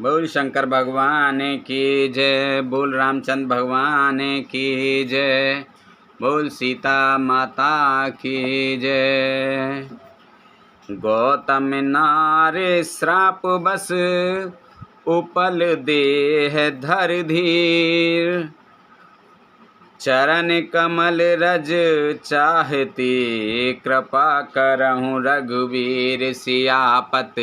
बोल शंकर भगवान की जय, बोल रामचंद्र भगवान की जय, बोल सीता माता की जय। गौतम नारे श्राप बस उपल देह धर धीर, चरण कमल रज चाहती कृपा करहूँ रघुवीर। सियापत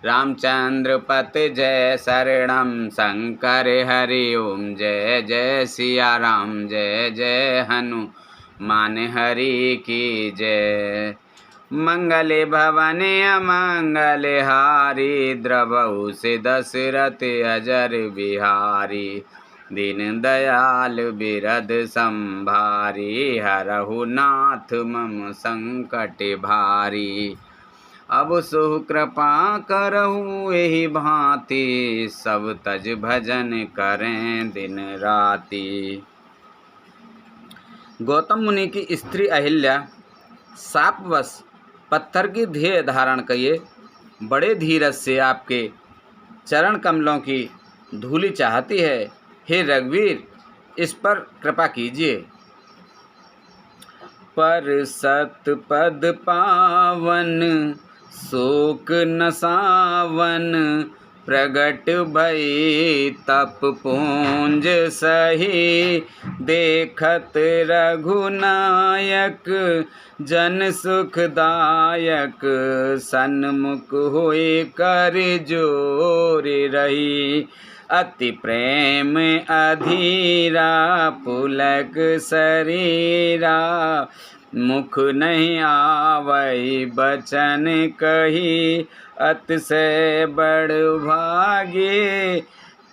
रामचंद्र पत जय शरणम शंकर हरि ओम। जय जय सिया राम जय जय हनुमान हरि की जय। मंगल भवन अमंगल हारी, द्रवहु से दशरथ अजर बिहारी। दीन दयाल बिरद संभारी, हरहु नाथ मम संकट भारी। अब सो कृपा करहु एहि भांति, सब तज भजन करें दिन राति। गौतम मुनि की स्त्री अहिल्या शापवश पत्थर की देह धारण किए बड़े धीरज से आपके चरण कमलों की धूलि चाहती है। हे रघुवीर, इस पर कृपा कीजिए। पर सतपद पावन शोक नसावन, प्रगट भई तप पुंज सही। देखत रघुनायक जन सुखदायक, सन्मुख होय कर जोर रही। अति प्रेम अधीरा पुलक शरीरा, मुख नहीं आवै बचन कही। अतिशय बड़ भागे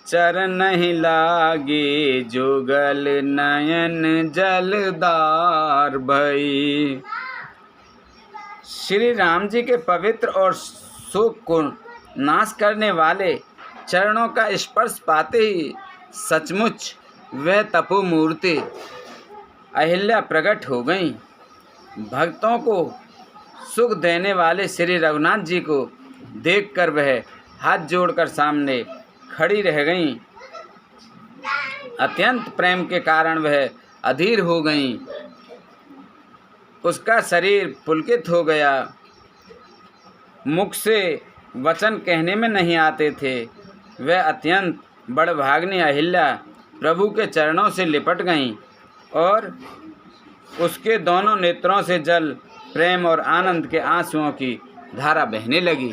चरण नहीं लागे, जुगल नयन जलदार भई। श्री राम जी के पवित्र और शोक को नाश करने वाले चरणों का स्पर्श पाते ही सचमुच वह तपोमूर्ति अहिल्या प्रकट हो गईं। भक्तों को सुख देने वाले श्री रघुनाथ जी को देखकर वह हाथ जोड़कर सामने खड़ी रह गईं। अत्यंत प्रेम के कारण वह अधीर हो गईं। उसका शरीर पुलकित हो गया। मुख से वचन कहने में नहीं आते थे। वह अत्यंत बड़भाग्नि अहिल्या प्रभु के चरणों से लिपट गईं और उसके दोनों नेत्रों से जल प्रेम और आनंद के आंसुओं की धारा बहने लगी।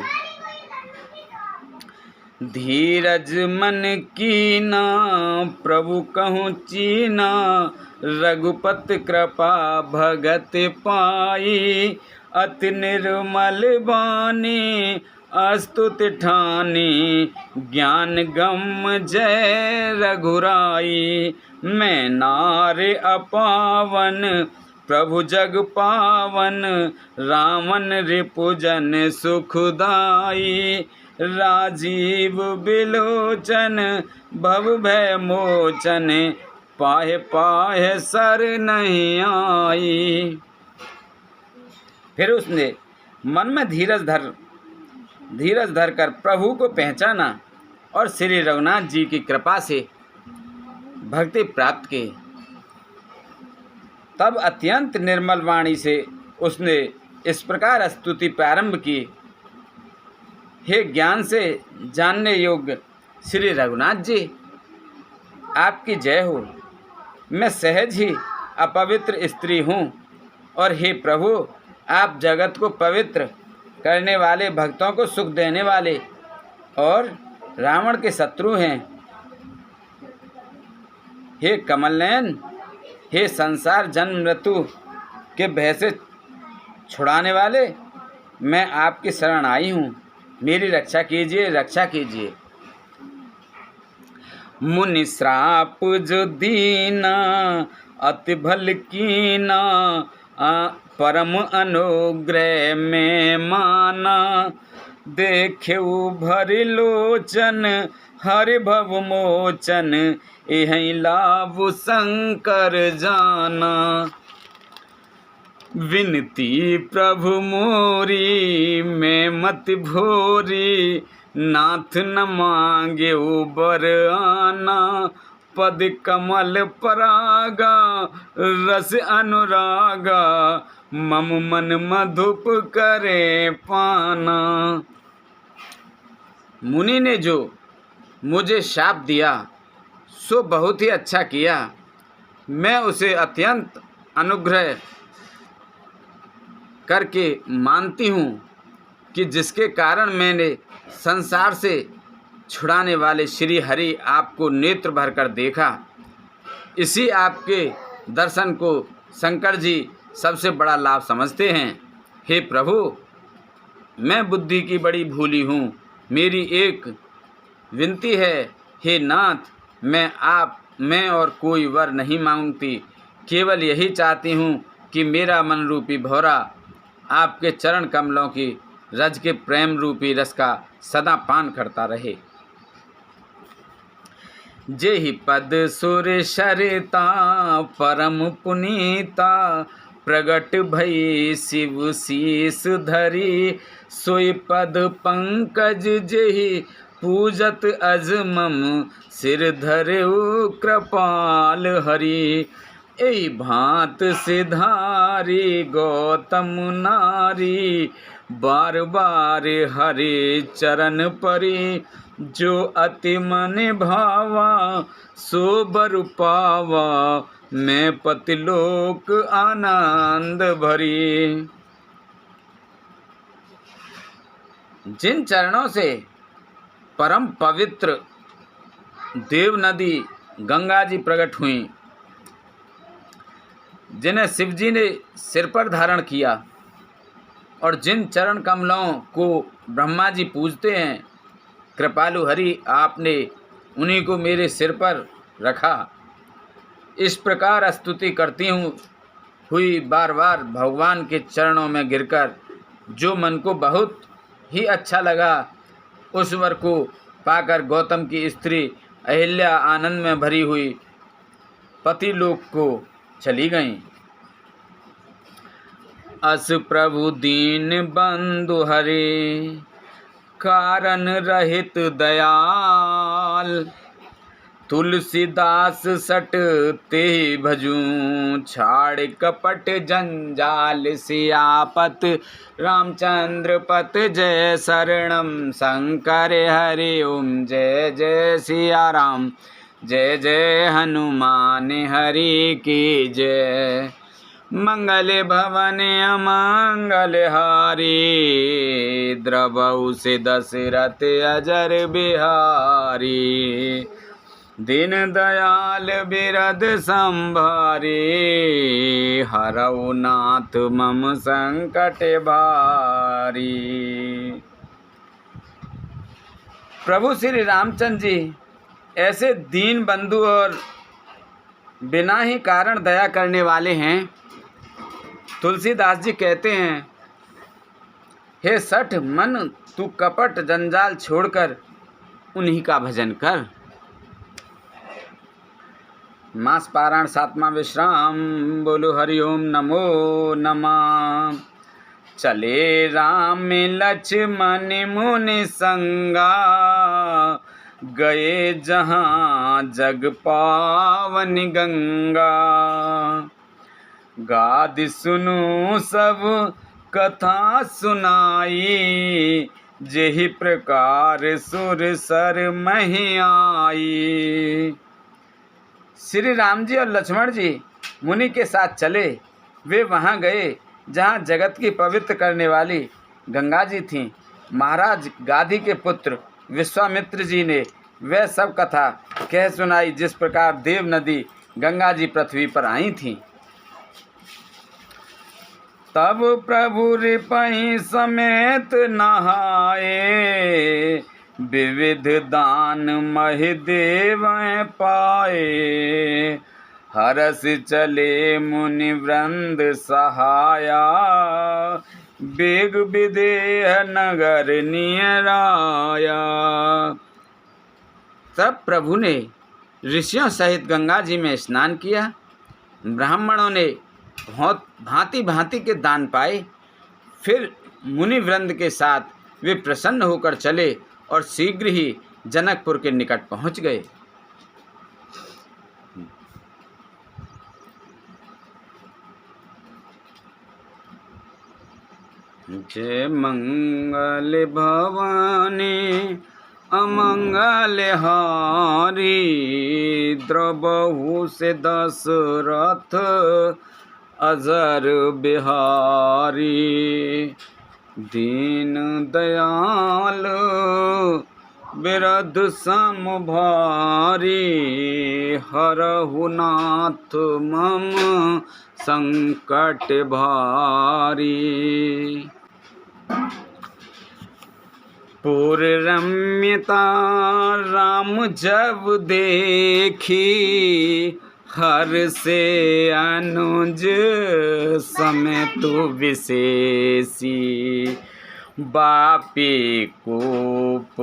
धीरज मन कीना प्रभु कहूँ चीना, रघुपत कृपा भगत पाई। अति निर्मल बानी अस्तुति ठानी, ज्ञान गम जय रघुराई। मैं नारे अपावन प्रभु जग पावन, रावण रिपुजन सुखदाई। राजीव बिलोचन भव भय मोचन, पाहे पाहे सर नहीं आई। फिर उसने मन में धीरज धर कर प्रभु को पहचाना और श्री रघुनाथ जी की कृपा से भक्ति प्राप्त की। तब अत्यंत निर्मल वाणी से उसने इस प्रकार स्तुति प्रारंभ की। हे ज्ञान से जानने योग्य श्री रघुनाथ जी, आपकी जय हो। मैं सहज ही अपवित्र स्त्री हूँ और हे प्रभु, आप जगत को पवित्र करने वाले, भक्तों को सुख देने वाले और रावण के शत्रु हैं। हे कमलनयन, हे संसार जन्म मृत्यु के भय से छुड़ाने वाले, मैं आपकी शरण आई हूँ। मेरी रक्षा कीजिए, रक्षा कीजिए। मुनि श्राप जो दीना अति भल कीना, परम अनुग्रह में माना। देखेऊ भरि लोचन हरि भव मोचन, यही लाभ शंकर जाना। विनती प्रभु मोरी मैं मत भोरी, नाथ न मांगे बर आना, पद कमल परागा, रस अनुरागा, मम मन मधुप करे पाना। मुनि ने जो मुझे शाप दिया सो बहुत ही अच्छा किया। मैं उसे अत्यंत अनुग्रह करके मानती हूँ कि जिसके कारण मैंने संसार से छुड़ाने वाले श्री हरि आपको नेत्र भर कर देखा। इसी आपके दर्शन को शंकर जी सबसे बड़ा लाभ समझते हैं। हे प्रभु, मैं बुद्धि की बड़ी भूली हूँ। मेरी एक विनती है, हे नाथ, मैं और कोई वर नहीं मांगती, केवल यही चाहती हूँ कि मेरा मन रूपी भौरा आपके चरण कमलों की रज के प्रेम रूपी रस का सदा पान करता रहे। जेहि पद सुर सरिता परम पुनीता, प्रगट भई शिव शीस धरी, सोई पद पंकज जेहि पूजत अज मम, सिर धरेउ कृपाल हरि। एहि भांत सिधारी गौतम नारी, बार बार हरि चरण परी, जो अति मन भावा सो बर पावा, मैं पतिलोक आनंद भरी। जिन चरणों से परम पवित्र देव नदी गंगा जी प्रकट हुई, जिन्हें शिव जी ने सिर पर धारण किया, और जिन चरण कमलों को ब्रह्मा जी पूजते हैं, कृपालु हरि आपने उन्हीं को मेरे सिर पर रखा। इस प्रकार स्तुति करती हुई बार बार भगवान के चरणों में गिरकर जो मन को बहुत ही अच्छा लगा, उस वर को पाकर गौतम की स्त्री अहिल्या आनंद में भरी हुई पति लोक को चली गईं। अस प्रभु दीन बंधु हरे, कारण रहित दयाल, तुलसीदास सट ते भजूं, छाड़ कपट जंजाल, सियापत रामचंद्र पत जय शरणम, शंकर हरि ओम जय जय सिया राम, जय जय हनुमान हरि की जय। मंगल भवन अमंगल हारी, द्रवहु से दशरथ अजर बिहारी, दीन दयाल बिरद संभारी, हरऊ नाथ मम संकट भारी। प्रभु श्री रामचंद्र जी ऐसे दीन बंधु और बिना ही कारण दया करने वाले हैं। तुलसीदास जी कहते हैं, हे सठ मन तू कपट जंजाल छोड़कर उन्हीं का भजन कर। मास पारायण 7वां विश्राम। बोलो हरिओम नमो नमः। चले राम लक्ष्मण मुनि संगा, गए जहाँ जग पावन गंगा, गादि सुनु सब कथा सुनाई, जेहि प्रकार सुर सर मही आई। श्री राम जी और लक्ष्मण जी मुनि के साथ चले। वे वहाँ गए जहाँ जगत की पवित्र करने वाली गंगा जी थीं। महाराज गाधी के पुत्र विश्वामित्र जी ने वह सब कथा कह सुनाई जिस प्रकार देव नदी गंगा जी पृथ्वी पर आई थीं। तब प्रभु रिपहि समेत नहाए, विविध दान महि देव पाए, हरस चले मुनि वृंद सहाया, बेग विदेह नगर नियराया। तब प्रभु ने ऋषियों सहित गंगा जी में स्नान किया। ब्राह्मणों ने भांति भांति के दान पाए। फिर मुनि वृंद के साथ वे प्रसन्न होकर चले और शीघ्र ही जनकपुर के निकट पहुँच गए। जय मंगल भवानी अमंगल हारी, द्रबहु से दशरथ अजर बिहारी। दीन दयाल बिरध सम भारी, हरहु नाथ मम संकट भारी। पुर रम्यता राम जब देखी, हर से अनुज समेत विशेषी। बापी कूप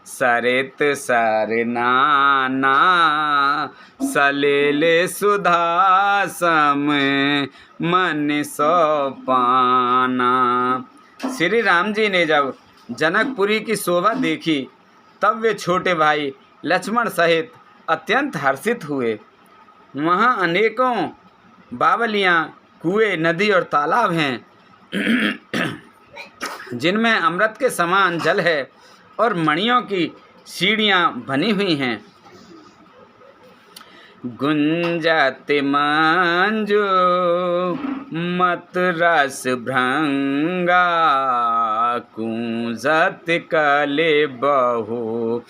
सरित सरनाना, सलिल सुधा सम मन सोपाना। श्री राम जी ने जब जनकपुरी की शोभा देखी तब वे छोटे भाई लक्ष्मण सहित अत्यंत हर्षित हुए। वहाँ अनेकों बावलियाँ, कुएं, नदी और तालाब हैं जिनमें अमृत के समान जल है और मणियों की सीढ़ियाँ बनी हुई हैं। गुंजत मंजू मत रस भृंगा, कूंजत कले बहु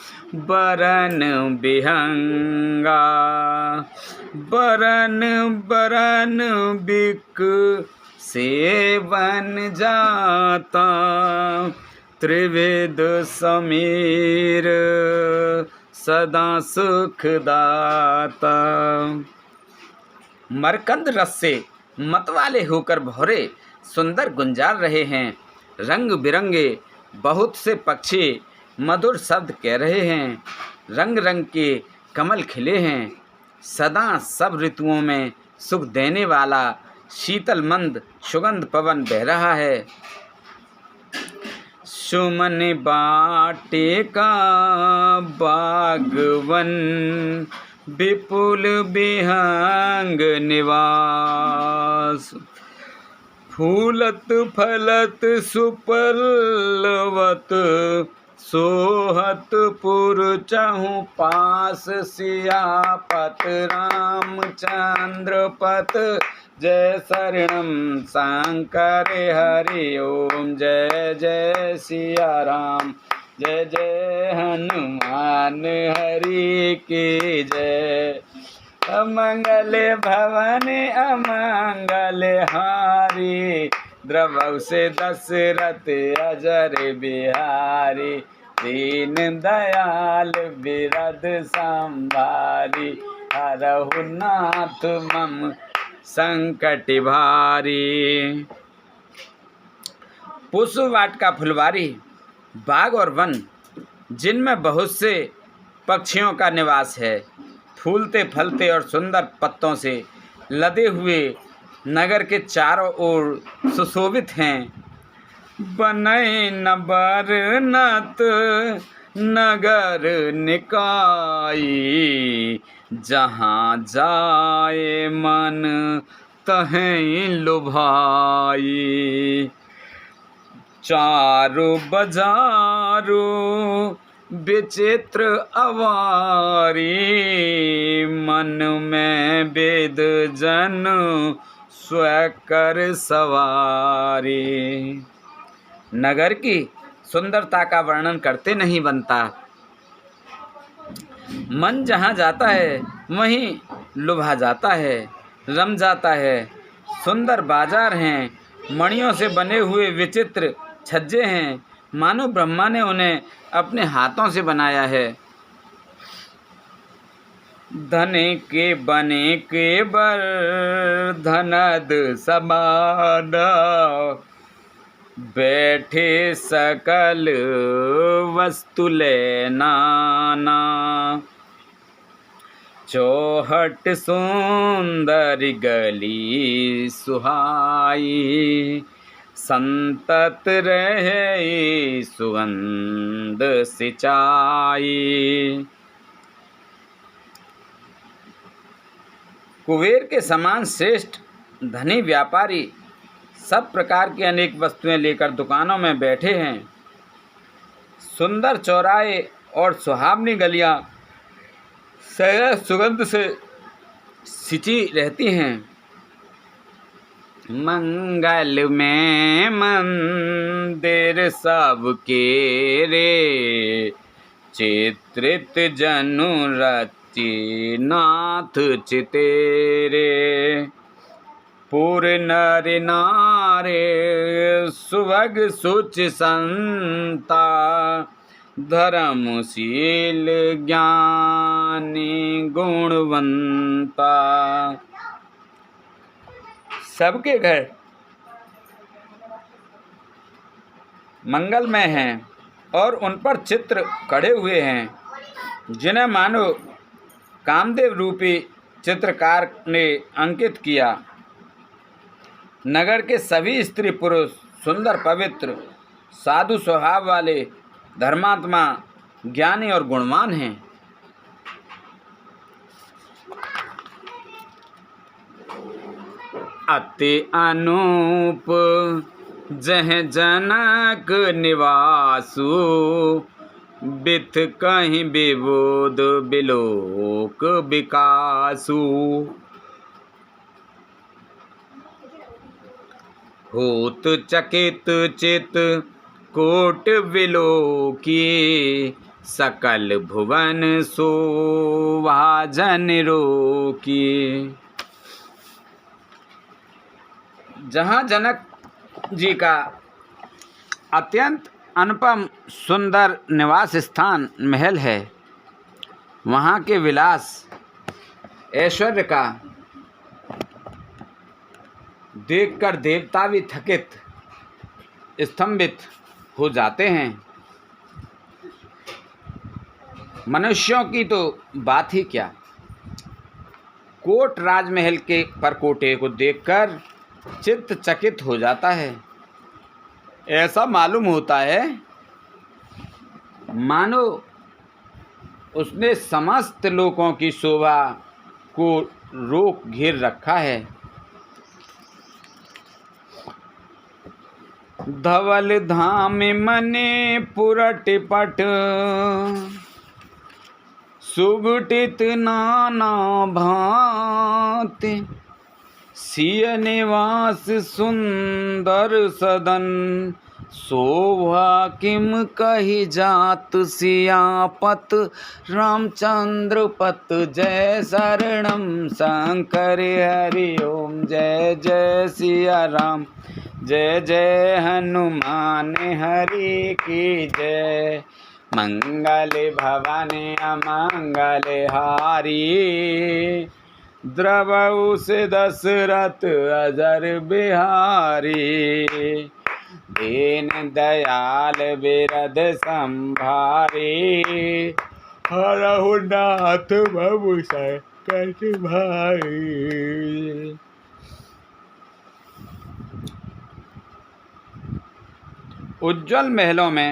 बरन बिहंगा। बरन बरन बिक सेवन जाता, त्रिविध समीर सदा सुखदाता। मरकंद रस से मतवाले होकर भौरे सुंदर गुंजार रहे हैं। रंग बिरंगे बहुत से पक्षी मधुर शब्द कह रहे हैं। रंग रंग के कमल खिले हैं। सदा सब ऋतुओं में सुख देने वाला शीतल मंद सुगंध पवन बह रहा है। सुमन बाटिका बागवन, विपुल विहंग निवास। फूलत फलत सुपलवत, सोहत पुर चहु पास। सियापत रामचंद्र पत, जय शरणम शंकर हरि ओम। जय जय सिया राम, जय जय हनुमान हरि की जय। अमंगल भवन अमंगल हारी, द्रवहु से दशरथ अजर बिहारी। दीन दयाल बिरध संभारी, हरहु नाथ मम संकट भारी। पुष्प वाटिका फुलवारी, बाग और वन जिनमें बहुत से पक्षियों का निवास है, फूलते फलते और सुंदर पत्तों से लदे हुए नगर के चारों ओर सुशोभित हैं। बनय न बरनत नगर निकाई, जहाँ जाए मन तहें लुभाई। चारो बजारो विचित्र अवारी, मन में वेद जन स्वकर सवारी। नगर की सुंदरता का वर्णन करते नहीं बनता। मन जहाँ जाता है वहीं लुभा जाता है, रम जाता है। सुंदर बाजार हैं, मणियों से बने हुए विचित्र छज्जे हैं, मानो ब्रह्मा ने उन्हें अपने हाथों से बनाया है। धने के बने के बर धनद समाना, बैठे सकल वस्तु ले नाना। चौहट सुंदर गली सुहाई, संतत रहे सुगंध सिंचाई। कुबेर के समान श्रेष्ठ धनी व्यापारी सब प्रकार की अनेक वस्तुएं लेकर दुकानों में बैठे हैं। सुंदर चौराहे और सुहावनी गलियां सदैव सुगंध से सिंची रहती हैं। मंगल में मंदिर सबके रे, चित्रित जनु रचि नाथ चितेरे। पूर नर नारे सुभग सुच संता, धर्मशील ज्ञानी गुणवंता। सबके घर मंगलमय हैं और उन पर चित्र कढ़े हुए हैं, जिन्हें मानो कामदेव रूपी चित्रकार ने अंकित किया। नगर के सभी स्त्री पुरुष सुंदर, पवित्र, साधु स्वभाव वाले, धर्मात्मा, ज्ञानी और गुणवान हैं। अति अनूप जह जनक निवासु, बिथ कहीं विबुध बिलोक विकासु। होत चकित चित कोट विलोकी, सकल भुवन शोभा जन रोकी। जहाँ जनक जी का अत्यंत अनुपम सुंदर निवास स्थान महल है, वहाँ के विलास ऐश्वर्य का देखकर देवता भी थकित स्तंभित हो जाते हैं। मनुष्यों की तो बात ही क्या, कोट राजमहल के परकोटे को देखकर चित्त चकित हो जाता है। ऐसा मालूम होता है मानो उसने समस्त लोकों की शोभा को रोक घेर रखा है। धवल धाम मने पुरट पट, सुगठित नाना भांति। सिय निवास सुंदर सदन, शोभा किम कही जात। सियापत रामचंद्र पत, जय शरणम शंकर हरि ओम। जय जय सिया राम, जय जय हनुमान हरि की जय। मंगल भवानी अमंगल हारी, द्रवउ से दशरथ अजर बिहारी। दीन दयाल बिरद संभारी, हरहु नाथ भव संकट भाई। उज्ज्वल महलों में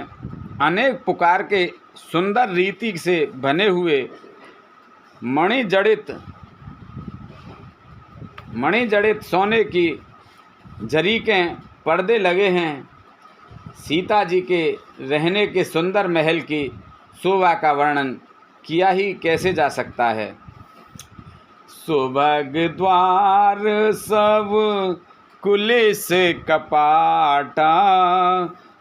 अनेक प्रकार के सुंदर रीति से बने हुए मणि सोने की जरी के पर्दे लगे हैं। सीता जी के रहने के सुंदर महल की शोभा का वर्णन किया ही कैसे जा सकता है। सुभग द्वार सब कुलिस कपाटा,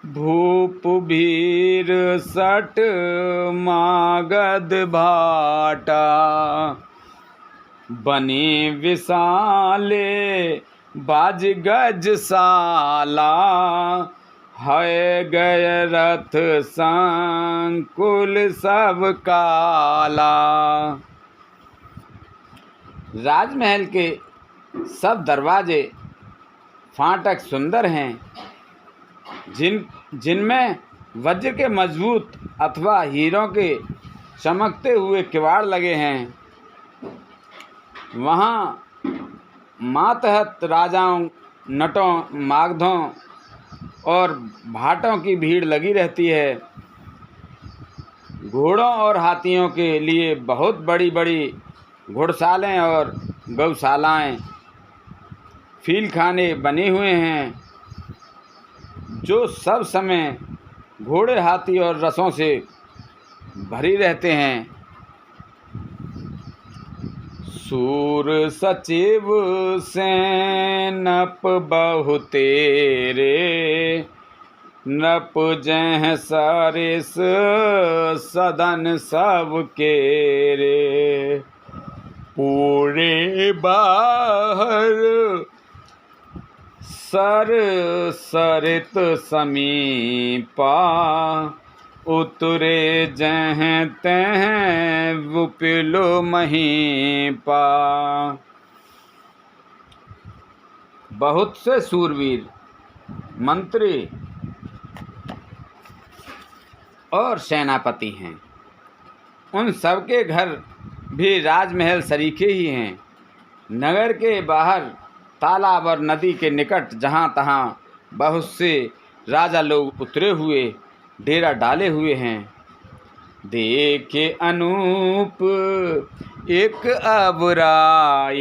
भूप भीर सट मागध भाटा। बनी विशाले बाज गजशाला, है गय रथ संकुल सब काला। राजमहल के सब दरवाजे फाटक सुंदर हैं, जिनमें वज्र के मजबूत अथवा हीरों के चमकते हुए किवाड़ लगे हैं। वहाँ मातहत राजाओं, नटों, मागधों और भाटों की भीड़ लगी रहती है। घोड़ों और हाथियों के लिए बहुत बड़ी बड़ी घुड़सालें और गौशालाएं, फीलखाने बने हुए हैं, जो सब समय घोड़े, हाथी और रसों से भरी रहते हैं। सूर सचिव सैनप बहु तेरे, नप जह सारिस सदन सब केरे। पूरे बाहर सर सरित समीपा, उतरे जह तह विपुलो महीपा। बहुत से सूरवीर, मंत्री और सेनापति हैं। उन सबके घर भी राजमहल सरीखे ही हैं। नगर के बाहर तालाब और नदी के निकट जहाँ तहाँ बहुत से राजा लोग उतरे हुए डेरा डाले हुए हैं। देखे अनूप एक अबराई,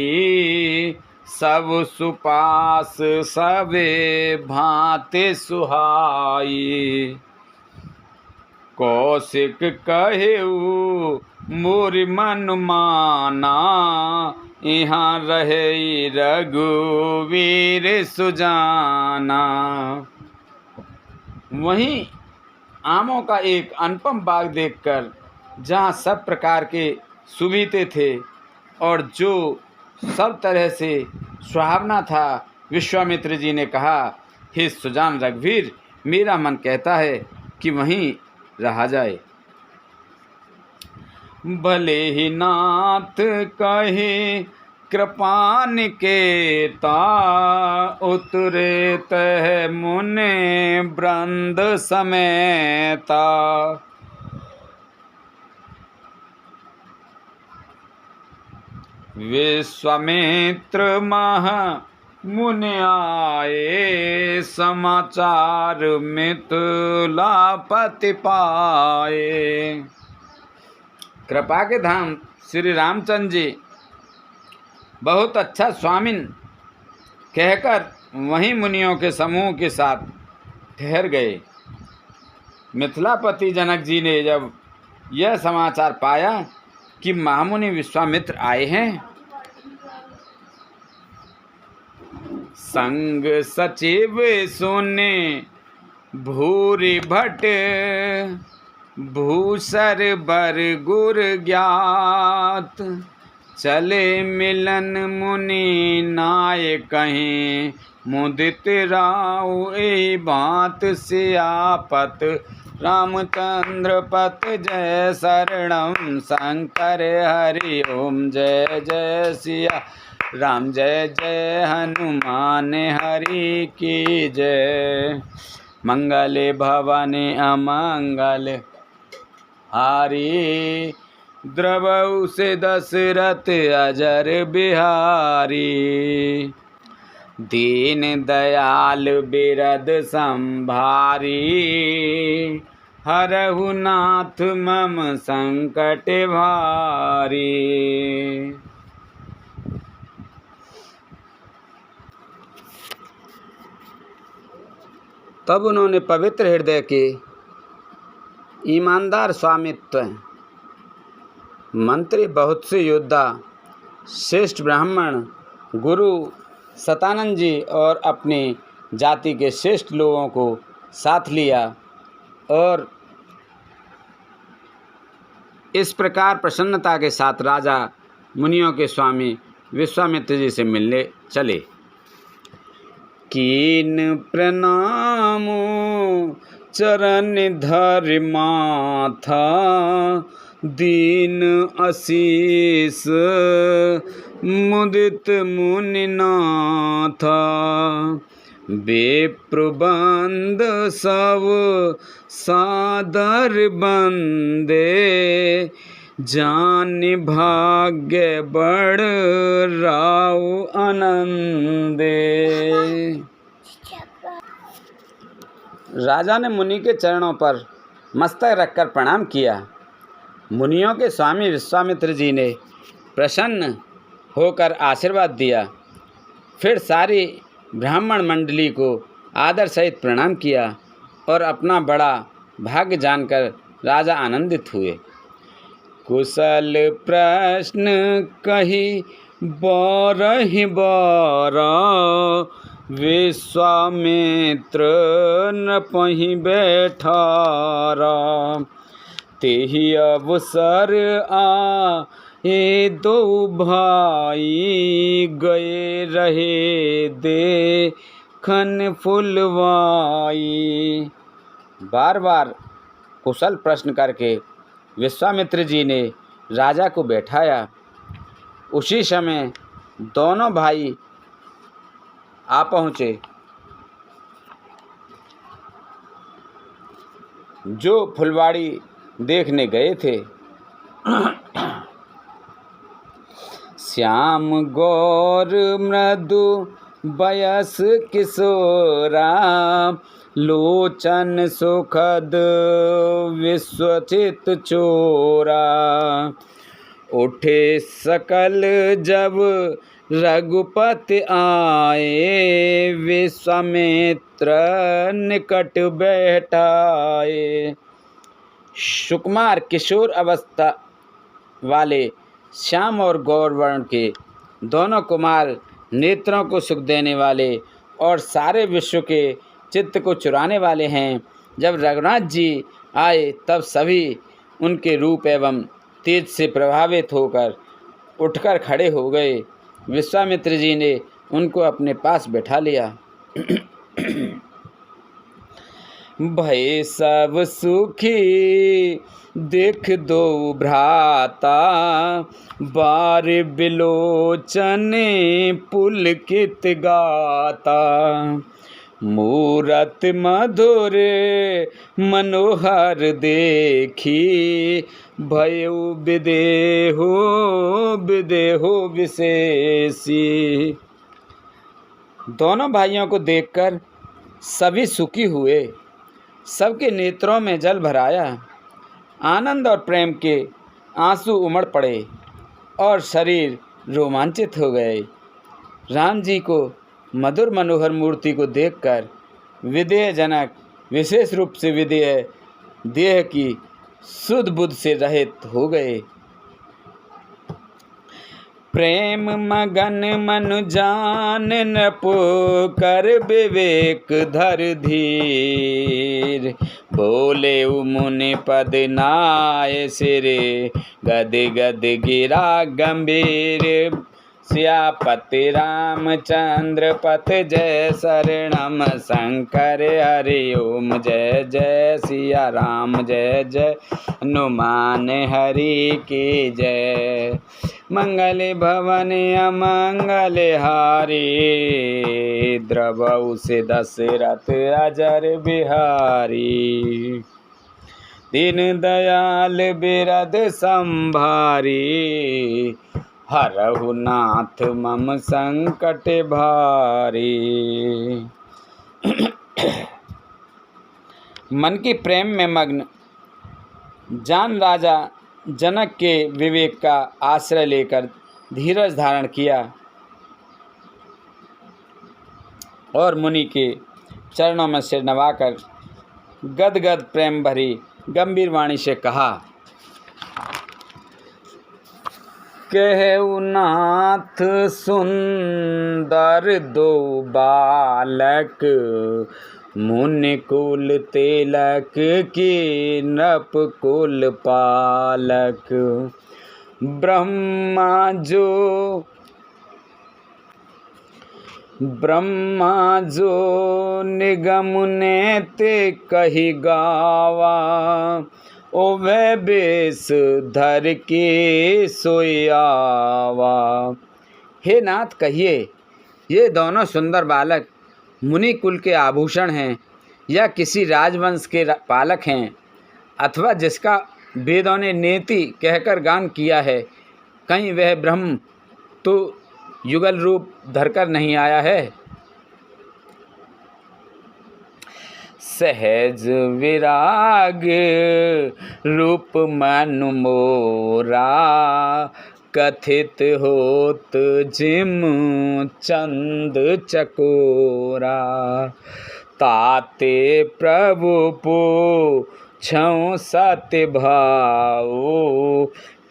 सब सुपास सबे भांति सुहाई। कौशिक कहेऊ मोर मन माना, यहाँ रहे रघुवीर सुजाना। वहीं आमों का एक अनुपम बाग देखकर, जहाँ सब प्रकार के सुविधे थे और जो सब तरह से सुहावना था, विश्वामित्र जी ने कहा, हे सुजान रघुवीर, मेरा मन कहता है कि वहीं रहा जाए। भले ही नाथ कहे कृपान के ता, उतरे तह मुने वृंद समेता। विश्वामित्र मह मुनि आए, समाचार मिथिलापति पाए। कृपा के धाम श्री रामचंद्र जी बहुत अच्छा स्वामिन कहकर वहीं मुनियों के समूह के साथ ठहर गए। मिथिलापति जनक जी ने जब यह समाचार पाया कि महामुनि विश्वामित्र आए हैं, संग सचिव सुने भूरि भट, भूसर बर गुर ज्ञात। चले मिलन मुनि नाय कहीं, मुदित राव ए बात सियापत। रामचंद्र पत जय शरणम, शंकर हरि ओम जय जय सिया राम, जय जय हनुमान हरि की जय। मंगले भवने अमंगल हारी, द्रवउ से दशरथ अजर बिहारी। दीन दयाल बिरद संभारी, हरहु नाथ मम संकट भारी। तब उन्होंने पवित्र हृदय के ईमानदार स्वामित्व, मंत्री, बहुत से योद्धा, श्रेष्ठ ब्राह्मण, गुरु सतानंद जी और अपनी जाति के श्रेष्ठ लोगों को साथ लिया और इस प्रकार प्रसन्नता के साथ राजा मुनियों के स्वामी विश्वामित्र जी से मिलने चले। कीन प्रणाम चरण धर माथा, दीन आशीष मुदित मुनि नाथा। बेप्रबंध सब सादर बंदे, जान भाग्य बड़ राव आनंदे। राजा ने मुनि के चरणों पर मस्तक रखकर प्रणाम किया। मुनियों के स्वामी विश्वामित्र जी ने प्रसन्न होकर आशीर्वाद दिया। फिर सारी ब्राह्मण मंडली को आदर सहित प्रणाम किया और अपना बड़ा भाग्य जानकर राजा आनंदित हुए। कुशल प्रश्न कही बारहि बार, विश्वामित्र नपहि बैठारा। तेहि अवसर आए दो भाई, गए रहे देखन फुलवाई। बार बार कुशल प्रश्न करके विश्वामित्र जी ने राजा को बैठाया। उसी समय दोनों भाई आ पहुँचे, जो फुलवाड़ी देखने गए थे। श्याम गौर मृदु बयस किशोरा, लोचन सुखद विश्वचित चोरा। उठे सकल जब रघुपति आए, विश्वामित्र निकट बैठाए। सुकुमार किशोर अवस्था वाले श्याम और गौर वर्ण के दोनों कुमार, नेत्रों को सुख देने वाले और सारे विश्व के चित्त को चुराने वाले हैं। जब रघुनाथ जी आए तब सभी उनके रूप एवं तेज से प्रभावित होकर उठकर खड़े हो गए। विश्वामित्र जी ने उनको अपने पास बैठा लिया। भय सब सुखी देख दो भ्राता, बार बिलोचने पुलकित गाता। मूरत मधुर मनोहर देखी, भयो विदेहो विदेहो विशेषी। दोनों भाइयों को देखकर सभी सुखी हुए, सबके नेत्रों में जल भराया। आनंद और प्रेम के आंसू उमड़ पड़े और शरीर रोमांचित हो गए। राम जी को मधुर मनोहर मूर्ति को देखकर विदेह जनक, विशेष रूप से विदेह देह की शुद्ध बुद्ध से रहित हो गए। प्रेम मगन मनु जान नृप, कर विवेक धर धीर। बोले मुनि पद नाय सिरे, गद गद गिरा गंभीर। सियापति रामचंद्र पत जय शरणम, शंकर हरि ओम जय जय। सिया राम जय जय, हनुमान हरि की जय। मंगल भवन अमंगल हारी, द्रवहु से दशरथ अजर बिहारी। दीन दयाल बिरद संभारी, हरहु नाथ मम संकट भारी। मन की प्रेम में मग्न जान राजा जनक के विवेक का आश्रय लेकर धीरज धारण किया और मुनि के चरणों में सिर नवाकर गदगद प्रेम भरी गंभीर वाणी से कहा। कहु नाथ सुंदर दो बालक, मुनि कुल तिलक की नृप कुल पालक। ब्रह्मा जो निगम नेति कही गावा, ओ वह बेस धर के सोई आवा। हे नाथ कहिए, ये दोनों सुंदर बालक मुनि कुल के आभूषण हैं या किसी राजवंश के पालक हैं, अथवा जिसका वेदों ने नेति कहकर गान किया है, कहीं वह ब्रह्म तो युगल रूप धरकर नहीं आया है। सहज विराग रूप मनु मोरा, कथित होत जिम चंद चकोरा। ताते प्रभु पूछऊं सत्य भाऊ,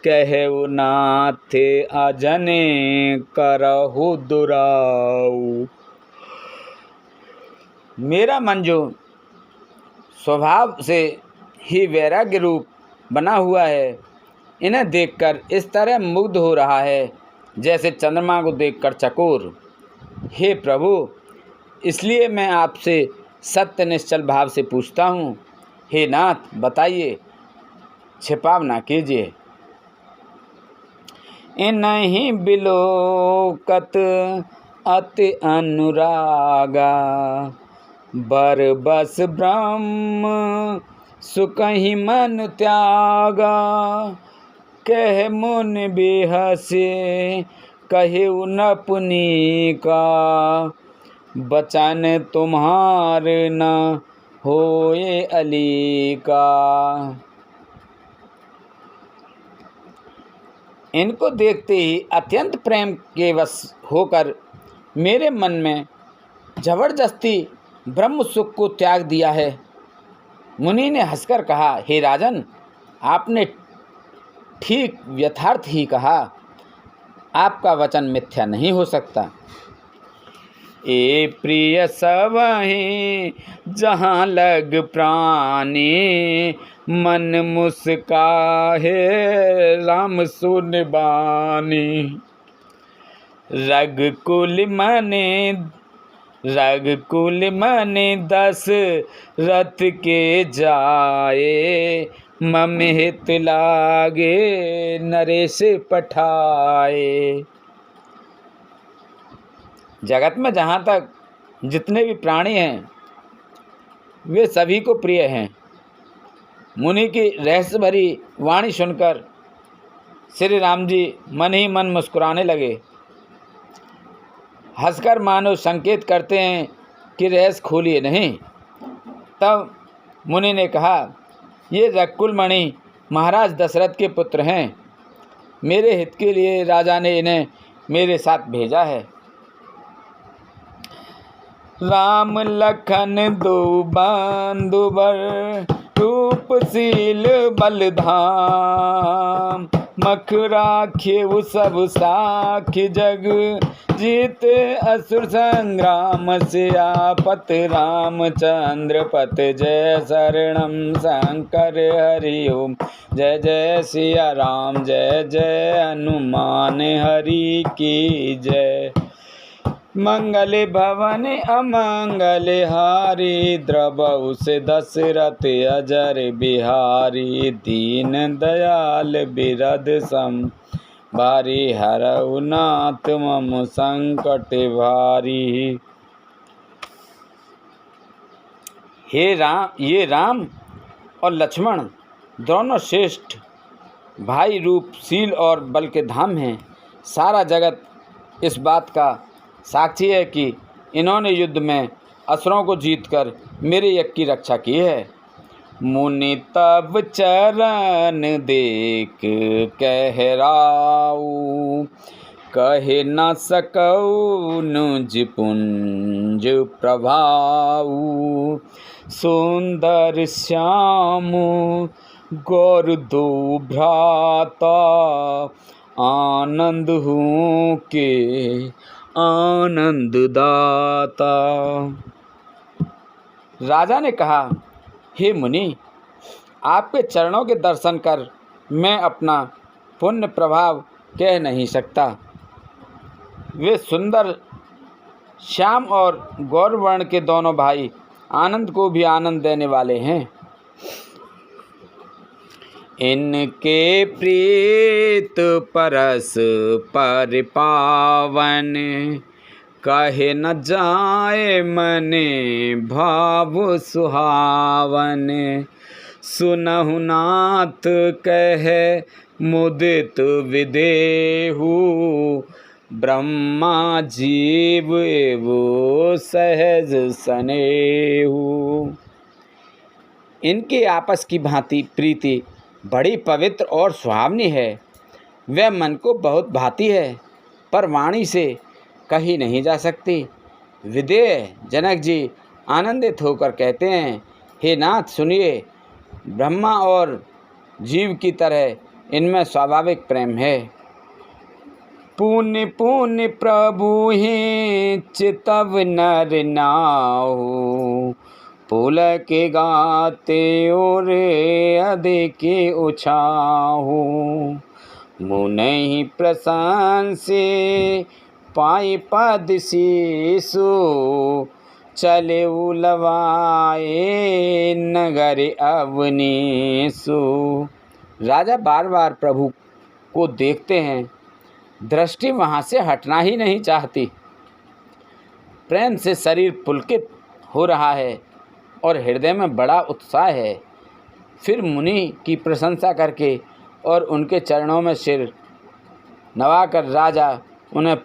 कहु नाथ अजने करहु दुराऊ। मेरा मन जो स्वभाव से ही वैराग्य रूप बना हुआ है, इन्हें देखकर इस तरह मुग्ध हो रहा है जैसे चंद्रमा को देखकर चकोर। हे प्रभु, इसलिए मैं आपसे सत्य निश्चल भाव से पूछता हूँ, हे नाथ बताइए, छिपाव ना कीजिए। इन्हीं बिलोकत अति अनुरागा, बर बस ब्रह्म सुकहि मन त्यागा। कह मुन बिहसे कहे न पुनीका, बचन तुम्हार न होए अली का। इनको देखते ही अत्यंत प्रेम के वश होकर मेरे मन में जबरदस्ती ब्रह्म सुख को त्याग दिया है। मुनि ने हंसकर कहा, हे राजन, आपने ठीक यथार्थ ही कहा, आपका वचन मिथ्या नहीं हो सकता। ए प्रिय सबहि जहाँ लग प्राणी, मन मुस्काहे राम सुन बानी। रघुकुल मने दस रथ के जाए, मम हित लागे नरेश पठाए। जगत में जहाँ तक जितने भी प्राणी हैं वे सभी को प्रिय हैं। मुनि की रहस्य भरी वाणी सुनकर श्री राम जी मन ही मन मुस्कुराने लगे। हंसकर मानो संकेत करते हैं कि रहस्य खोलिए नहीं। तब मुनि ने कहा, ये रघुकुल मणि महाराज दशरथ के पुत्र हैं। मेरे हित के लिए राजा ने इन्हें मेरे साथ भेजा है। राम लखन दो बंधुवर, रूपशील बलधाम। मख राख्यु सब साखी जग, जीत असुर संग्राम। सियापत रामचंद्र पत, जय शरणम शंकर हरि ओम। जय जय सिया राम, जय जय हनुमान हरि की जय। मंगल भवन अमंगल हारी, द्रवहु से दशरथ अजर बिहारी। दीन दयाल बिरध सम भारी, हरहु नाथ मम संकट भारी। ये राम और लक्ष्मण दोनों श्रेष्ठ भाई रूप, शील और बल के धाम हैं। सारा जगत इस बात का साक्षी है कि इन्होंने युद्ध में असुरों को जीतकर मेरे यज्ञ की रक्षा की है। मुनि तब चरण देख कहराऊ, कहे न सकऊ निज पुंज प्रभाऊ। सुंदर श्याम गौर दो भ्राता, आनंद हूँ के आनंद दाता। राजा ने कहा, हे मुनि, आपके चरणों के दर्शन कर मैं अपना पुण्य प्रभाव कह नहीं सकता। वे सुंदर श्याम और गौरवर्ण के दोनों भाई आनंद को भी आनंद देने वाले हैं। इनके प्रीत परस पर पावन, कहे न जाए मने भाव सुहावन। सुनहु नाथ कहे मुदित विदेहु, ब्रह्मा जीव एवो सहज सनेहु। इनकी आपस की भांति प्रीति बड़ी पवित्र और सुहावनी है। वह मन को बहुत भाती है, पर वाणी से कही नहीं जा सकती। विदेह जनक जी आनंदित होकर कहते हैं, हे नाथ सुनिए, ब्रह्मा और जीव की तरह इनमें स्वाभाविक प्रेम है। पुण्य पुण्य प्रभु ही चितव नर नाहु, पुलक गाते और अधिक उछाहु, मुनहि प्रशंसे पाई पद शीसु, चले उलवाए नगर अवनीसु। राजा बार बार प्रभु को देखते हैं, दृष्टि वहाँ से हटना ही नहीं चाहती। प्रेम से शरीर पुलकित हो रहा है और हृदय में बड़ा उत्साह है। फिर मुनि की प्रशंसा करके और उनके चरणों में सिर नवाकर राजा उन्हें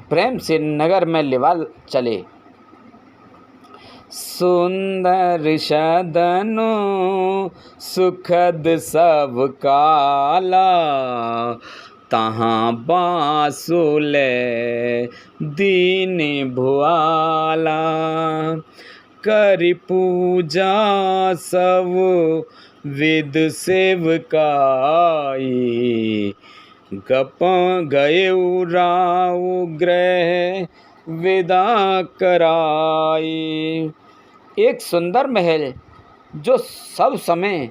प्रेम से नगर में लिवा चले। सुंदर सदनु सुखद सब काला, तहाँ बासुले दीन भुआला, करि पूजा सब विद सेवकाई, गप गए राव ग्रह विदा कराई। एक सुंदर महल जो सब समय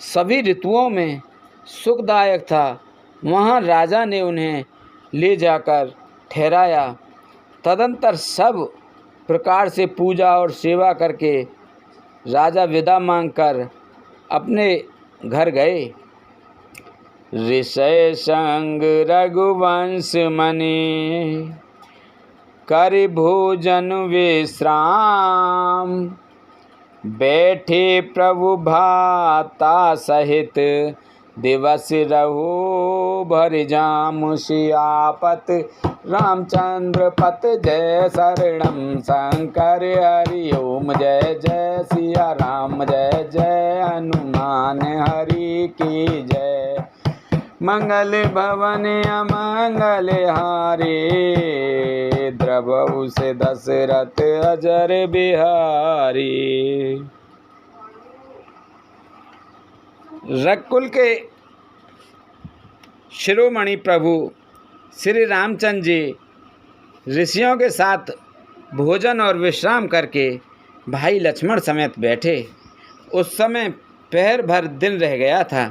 सभी ऋतुओं में सुखदायक था, वहाँ राजा ने उन्हें ले जाकर ठहराया। तदंतर सब प्रकार से पूजा और सेवा करके राजा विदा मांगकर अपने घर गए। ऋषय संग रघुवंश मनि, कर भोजन विश्राम, बैठे प्रभु भाता सहित, दिवस रहो भर जाम। सियापत रामचंद्र पत जय शरणम शंकर हरि ओम, जय जय सिया राम, जय जय हनुमान हरि की जय। मंगल भवन अमंगल हारे, द्रवहु से दशरथ अजर बिहारी। रघुकुल के शिरोमणि प्रभु श्री रामचंद्र जी ऋषियों के साथ भोजन और विश्राम करके भाई लक्ष्मण समेत बैठे। उस समय पहर भर दिन रह गया था।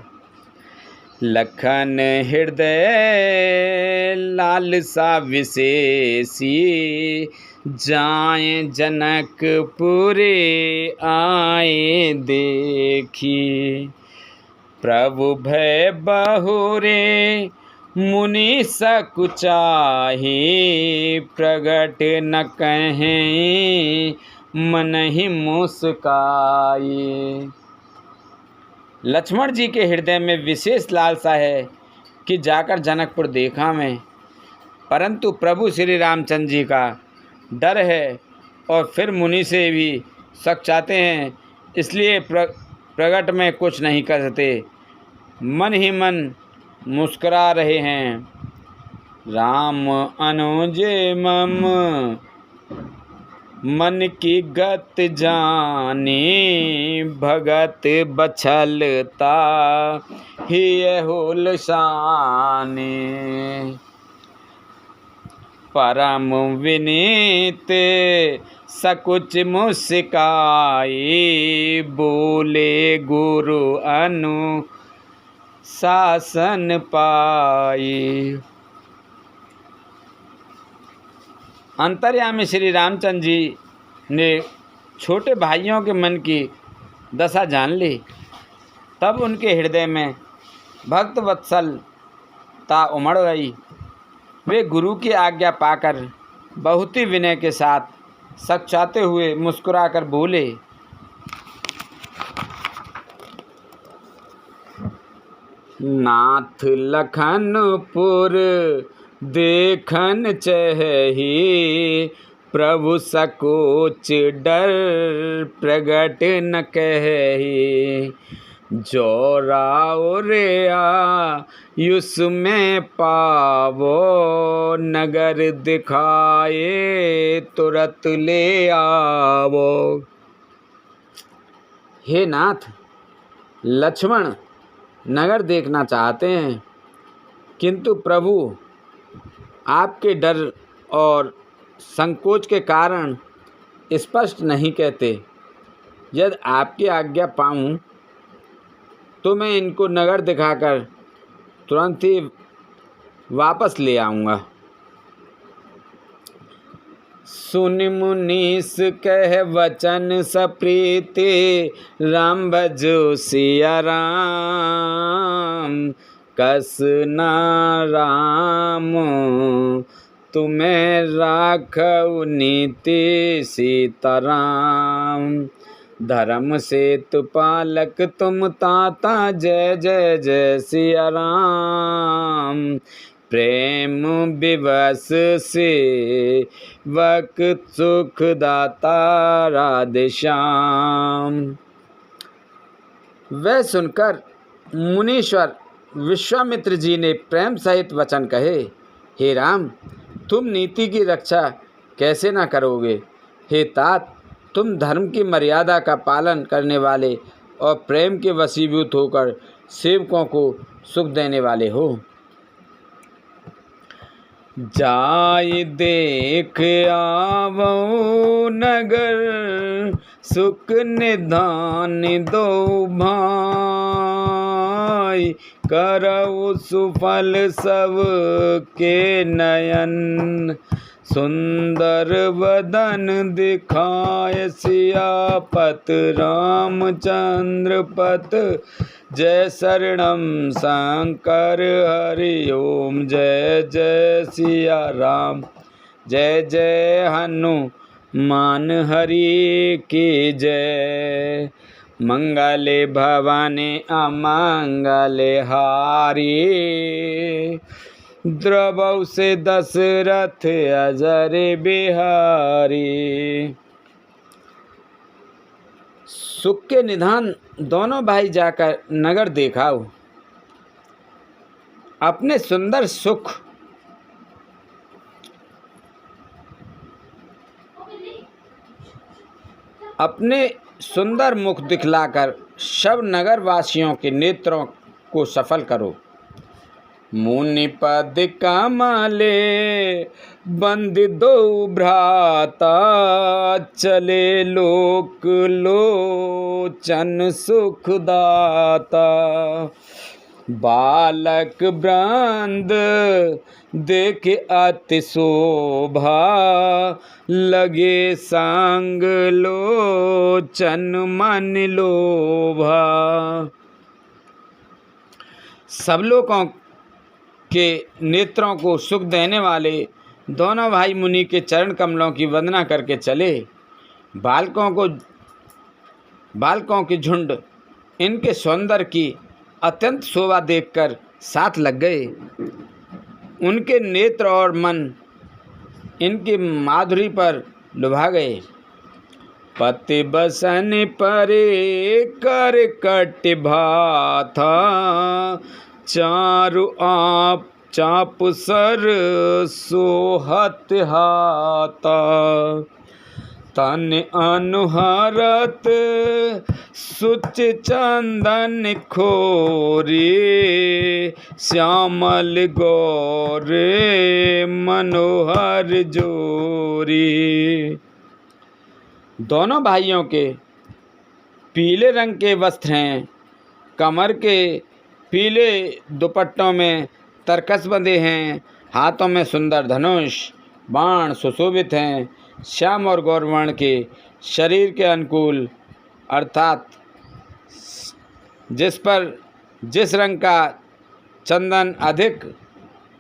लखन हृदय लालसा विशेषी, जाए जनकपुरे आए देखी, प्रभु भय बहुरे मुनि सकुचाही, प्रगट न कहें मन ही मुस्काई। लक्ष्मण जी के हृदय में विशेष लालसा है कि जाकर जनकपुर देखा मैं, परंतु प्रभु श्री रामचंद्र जी का डर है और फिर मुनि से भी शक चाहते हैं, इसलिए प्रगट में कुछ नहीं करते, मन ही मन मुस्कुरा रहे हैं। राम अनुज मम मन की गत जाने, भगत बछलता ही होल शाने, परम विनीत सकुच मुस्काई, बोले गुरु अनु शासन पाई। अंतर्यामी श्री रामचंद्र जी ने छोटे भाइयों के मन की दशा जान ली। तब उनके हृदय में भक्त वत्सलता उमड़ गई। वे गुरु की आज्ञा पाकर बहुत ही विनय के साथ सकचाते हुए मुस्कुराकर बोले, नाथ लखनपुर देखन चही, प्रभु सकोच डर प्रगट न कही, जो राव रे आयुष में पावो, नगर दिखाए तुरत ले आवो। हे नाथ, लक्ष्मण नगर देखना चाहते हैं, किंतु प्रभु आपके डर और संकोच के कारण स्पष्ट नहीं कहते। यदि आपकी आज्ञा पाऊं तो मैं इनको नगर दिखाकर तुरंत ही वापस ले आऊँगा। सुन मुनीस कह वचन सप्रीति, राम भजो सिया राम। कस ना राम तुम्हें राखऊ नीति सीताराम। धर्म सेतु पालक तुम ताता, जय जय जय सिया राम। प्रेम विवश से वक सुख दाता राधे श्याम। वह सुनकर मुनीश्वर विश्वामित्र जी ने प्रेम सहित वचन कहे, हे राम, तुम नीति की रक्षा कैसे न करोगे। हे तात, तुम धर्म की मर्यादा का पालन करने वाले और प्रेम के वशीभूत होकर सेवकों को सुख देने वाले हो। जाय देख आवो नगर, सुख निधान दो भाई। करऊ सुफल सब के नयन, सुंदर वदन दिखाय सियापत। रामचंद्र पत जय शरणम शंकर हरि ओम। जय जय सिया राम, जय जय हनुमान हरि की जय। मंगले भवानी अमंगले हारी, द्रवौ से दशरथ अजर बिहारी। सुख के निधान दोनों भाई जाकर नगर देखाओ। अपने सुंदर सुख अपने सुंदर मुख दिखलाकर सब नगर वासियों के नेत्रों को सफल करो। मुनि पद कमले बंद दो भ्राता, चले लोक लोचन सुखदाता। बालक वृंद देख अति शोभा, लगे संग लोचन मन लोभा। सब लोगों के नेत्रों को सुख देने वाले दोनों भाई मुनि के चरण कमलों की वंदना करके चले। बालकों की झुंड इनके सौंदर्य की अत्यंत शोभा देखकर साथ लग गए। उनके नेत्र और मन इनकी माधुरी पर लुभा गए। पति बसन परे कर कट भाथा, चारु आप चाप सर सोहत हाता। तन अनुहरत सुच चंदन खोरे, श्यामल गौरे मनोहर जोरी। दोनों भाइयों के पीले रंग के वस्त्र हैं। कमर के पीले दुपट्टों में तरकस बंधे हैं। हाथों में सुंदर धनुष बाण सुशोभित हैं। श्याम और गौरवर्ण के शरीर के अनुकूल अर्थात जिस पर जिस रंग का चंदन अधिक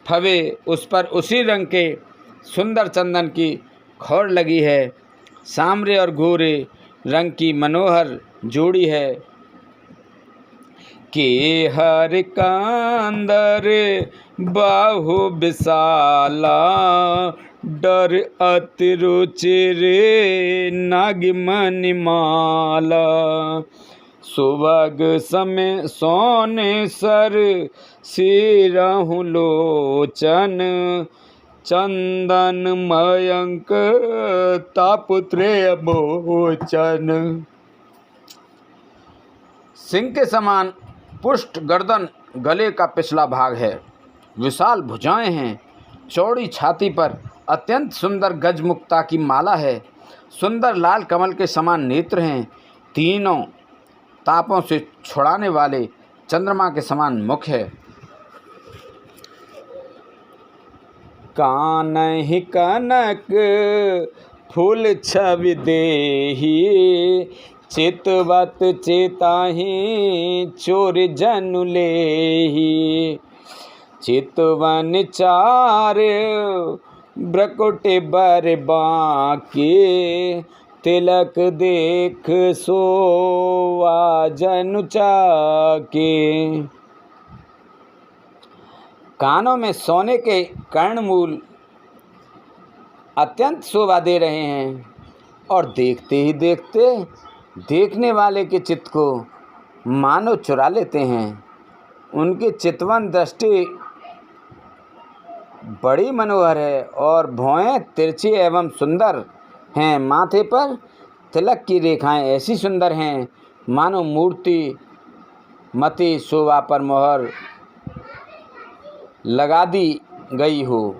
फवे उस पर उसी रंग के सुंदर चंदन की खौर लगी है। सांवरे और गोरे रंग की मनोहर जोड़ी है। के हर कांदर बाहु विशाला, डर अति रुचिर नागमणि माला, सुभग समय सोने सर सिरहु लोचन, चंदन मयंक तापत्रय मोचन। सिंह के समान पुष्ट गर्दन गले का पिछला भाग है, विशाल भुजाएं हैं, चौड़ी छाती पर अत्यंत सुंदर गजमुक्ता की माला है, सुंदर लाल कमल के समान नेत्र हैं, तीनों तापों से छुड़ाने वाले चंद्रमा के समान मुख है। कानहि कनक फूल छवि देहि, चितवत चेताहि चोर जनु लेहि, चितवन चार ब्रकुट बर बांके, तिलक देख सोवा जनु चाके। कानों में सोने के कर्णमूल अत्यंत शोभा दे रहे हैं और देखते ही देखते देखने वाले के चित्त को मानो चुरा लेते हैं। उनकी चितवन दृष्टि बड़ी मनोहर है और भौहें तिरछी एवं सुंदर हैं। माथे पर तिलक की रेखाएं ऐसी सुंदर हैं मानो मूर्ति मति शोभा पर मोहर लगा दी गई हो।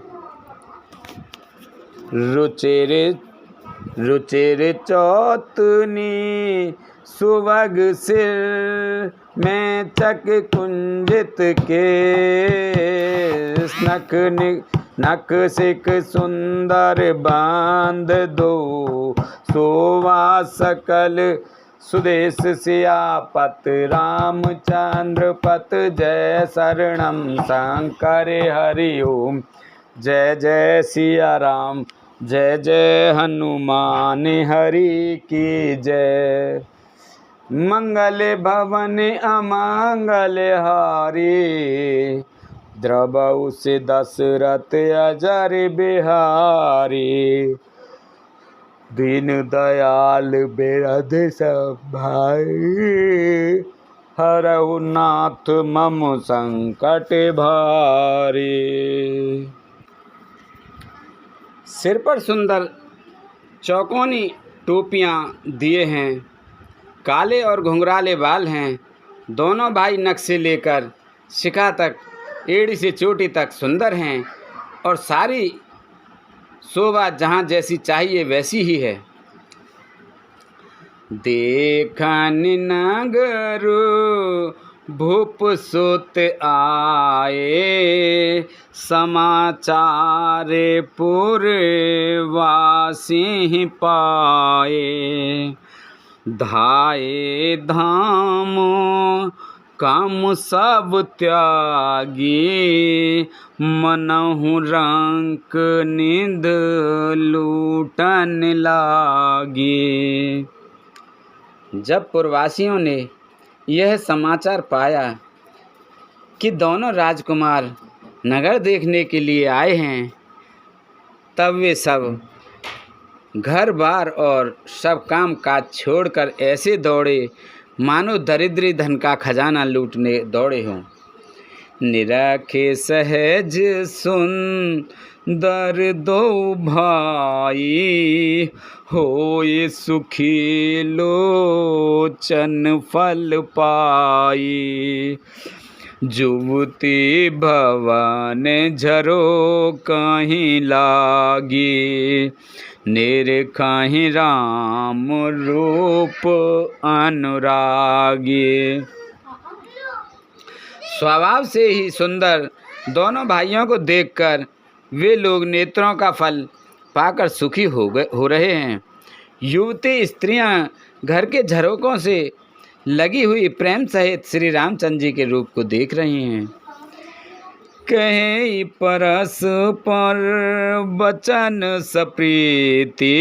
रुचिर चौतनी सुभग सिर में चक कुंजित के, नक सिक सुंदर बांध दो, शोभा सकल सुदेश सियापत, रामचंद्र पत जय शरणम शंकर हरि ओम। जय जय सिया राम, जय जय हनुमान हरि की जय। मंगल भवन अमंगल हारी, द्रवहु से दशरथ अजर बिहारी, दीन दयाल बिरध सभाई, हरहु नाथ मम संकट भारी। सिर पर सुंदर चौकोनी टोपियाँ दिए हैं, काले और घुंघराले बाल हैं। दोनों भाई नख से लेकर शिखा तक, एड़ी से चोटी तक सुंदर हैं और सारी शोभा जहाँ जैसी चाहिए वैसी ही है। देखन नगर भूप सुत आए, समाचार पुरवासी पाए, धाये धाम काम सब त्यागी, मनहु रंक निंद लूटन लागी। जब पुरवासियों ने यह समाचार पाया कि दोनों राजकुमार नगर देखने के लिए आए हैं, तब वे सब घर बार और सब काम काज छोड़कर ऐसे दौड़े मानो दरिद्री धन का खजाना लूटने दौड़े हों। निरखे सहज सुंदर दो भाई, होए सुखी लोचन फल पाई, जुवती भवन झरो कहीं लागी, निरखाहि राम रूप अनुरागी। स्वभाव से ही सुंदर दोनों भाइयों को देखकर वे लोग नेत्रों का फल पाकर सुखी हो रहे हैं। युवती स्त्रियां घर के झरोकों से लगी हुई प्रेम सहित श्री रामचंद्र जी के रूप को देख रही हैं। कहे परस पर बचन सप्रीति,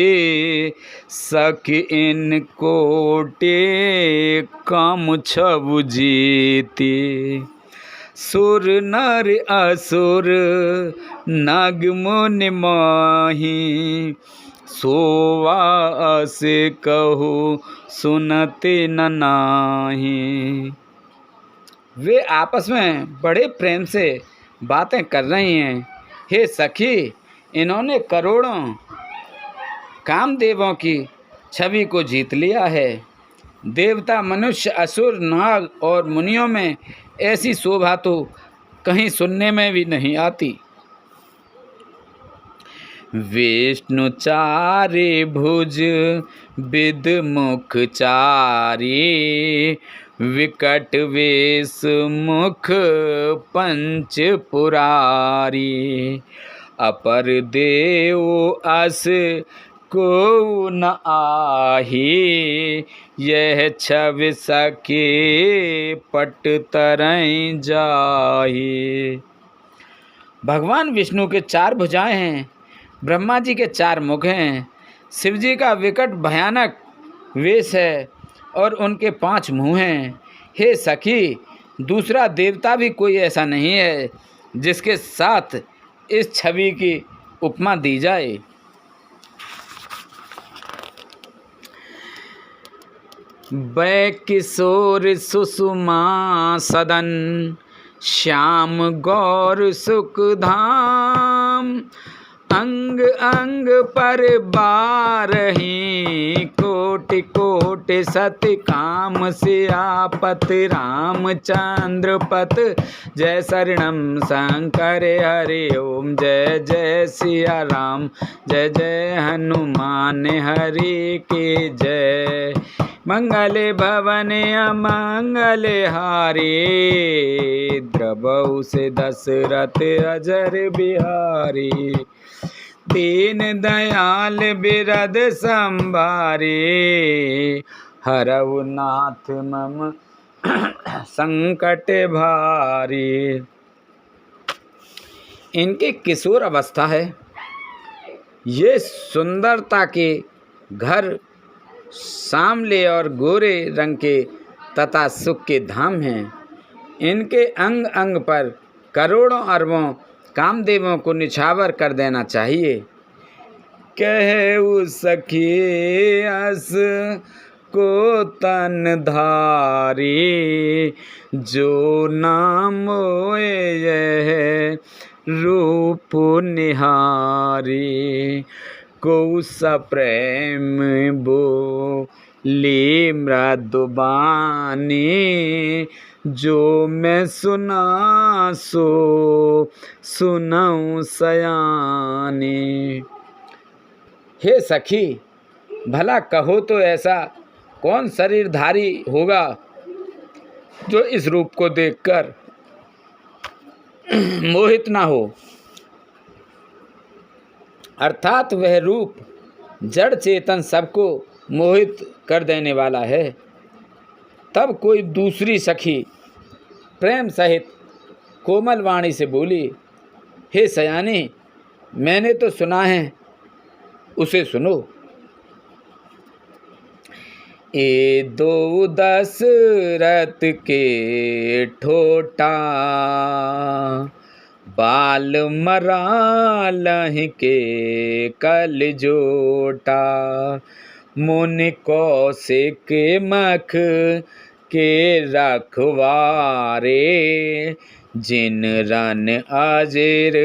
सखी इन कोटे काम छबु जीती, सुर नर असुर नाग मुनि माही, सोवास कहू सुनते न नाही। वे आपस में बड़े प्रेम से बातें कर रही हैं। हे सखी, इन्होंने करोड़ों कामदेवों की छवि को जीत लिया है। देवता, मनुष्य, असुर, नाग और मुनियों में ऐसी शोभा तो कहीं सुनने में भी नहीं आती। विष्णु चारे भुज विद मुख चारी, विकट वेश मुख पंच पुरारी, अपर देव अस को न आही, यह छवि सके पट तरई जाही। भगवान विष्णु के 4 भुजाएं हैं, ब्रह्मा जी के 4 मुख हैं, शिव जी का विकट भयानक वेश है और उनके 5 मुँह हैं। हे सखी, दूसरा देवता भी कोई ऐसा नहीं है जिसके साथ इस छवि की उपमा दी जाए। बै किशोर सुषमा सदन, श्याम गौर सुख धाम, अंग अंग पर बारही, कोटि कोटि सति काम सियापत, रामचंद्र पत जय शरणम शंकर हरि ओम, जय जय सिया राम, जय जय हनुमान हरि के जय। मंगल भवन अमंगल हारी, द्रवहु से दशरथ अजर बिहारी, दीन दयाल बिरद संभारी, हरहु नाथ मम संकट भारी। इनकी किशोर अवस्था है। ये सुंदरता के घर सांवले और गोरे रंग के तथा सुख के धाम हैं। इनके अंग अंग पर करोड़ों अरबों कामदेवों को निछावर कर देना चाहिए। कहु सखी अस को तन धारी, जो नाम यह रूप निहारी, को सप्रेम बोली मृदुबानी, जो मैं सुना सो सुनाऊं सयानी। हे सखी, भला कहो तो ऐसा कौन शरीरधारी होगा जो इस रूप को देखकर मोहित ना हो। अर्थात वह रूप जड़ चेतन सबको मोहित कर देने वाला है। तब कोई दूसरी सखी प्रेम सहित कोमल वाणी से बोली, हे सयानी, मैंने तो सुना है, उसे सुनो। ए दो दशरथ के ठोटा, बाल मरालहि के कल जोटा, मुनि कौशिक मख के रखवारे, जिन रन अजिर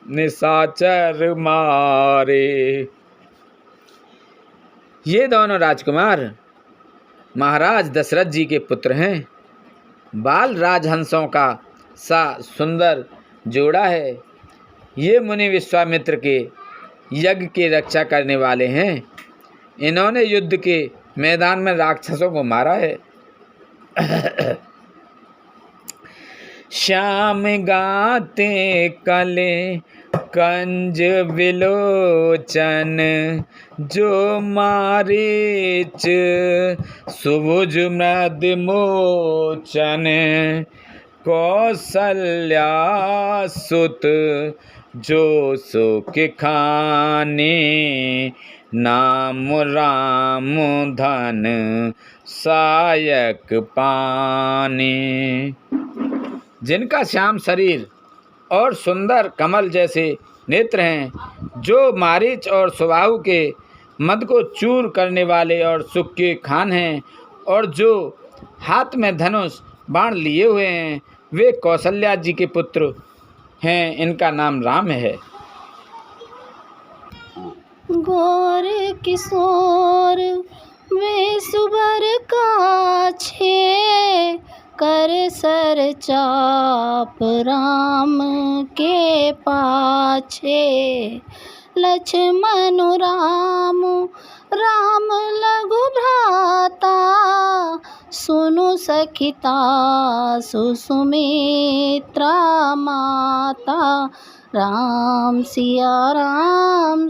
निशाचर मारे। ये दोनों राजकुमार महाराज दशरथ जी के पुत्र हैं। बाल राजहंसों का सा सुंदर जोड़ा है। ये मुनि विश्वामित्र के यज्ञ की रक्षा करने वाले हैं। इन्होंने युद्ध के मैदान में राक्षसों को मारा है। श्याम गाते कले कंज विलोचन, जो मारीच सुभुज मृद मोचन, कौसल्या सुत जो सुख खाने, नाम राम धन सायक पाने। जिनका श्याम शरीर और सुंदर कमल जैसे नेत्र हैं, जो मारीच और सुबाहु के मद को चूर करने वाले और सुख के खान हैं, और जो हाथ में धनुष बाण लिए हुए हैं, वे कौशल्या जी के पुत्र हैं। इनका नाम राम है। गौर किशोर वे सुबर काछे, कर सर चाप राम के पाछे। लक्ष्मण राम राम लघु भ्राता, सुनु सखिता सुमित्रा माता। राम सिया राम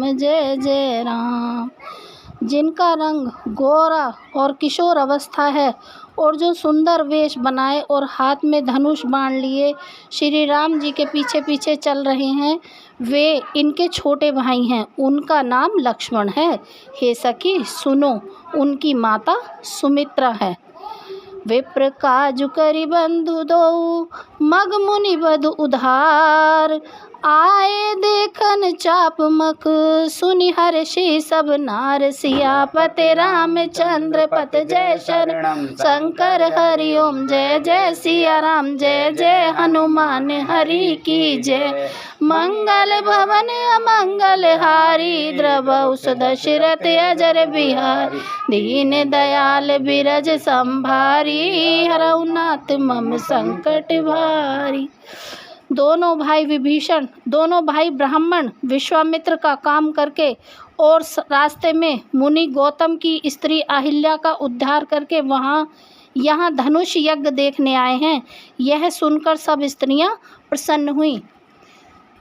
जय जय राम। जिनका रंग गोरा और किशोर अवस्था है, और जो सुंदर वेश बनाए और हाथ में धनुष बाण लिए श्री राम जी के पीछे पीछे चल रहे हैं, वे इनके छोटे भाई हैं। उनका नाम लक्ष्मण है। हे सखी सुनो, उनकी माता सुमित्रा है। विप्र काजु करि बंधु दो, मग मुनि बधु उधार। आए देखन चाप मक, सुनि हर्षि सब नार। सियापति रामचंद्र पत जय शरणम, शंकर हरि ओम जय जय सिया राम। जय जय हनुमान हरि की जय। मंगल भवन अमंगल हारी, द्रवहु दशरथ अजर बिहारी। दीन दयाल बिरज संभारी, हरऊ नाथ मम संकट भारी। दोनों भाई विभीषण, दोनों भाई ब्राह्मण विश्वामित्र का काम करके और रास्ते में मुनि गौतम की स्त्री अहिल्या का उद्धार करके यहाँ धनुष यज्ञ देखने आए हैं। यह सुनकर सब स्त्रियां प्रसन्न हुई।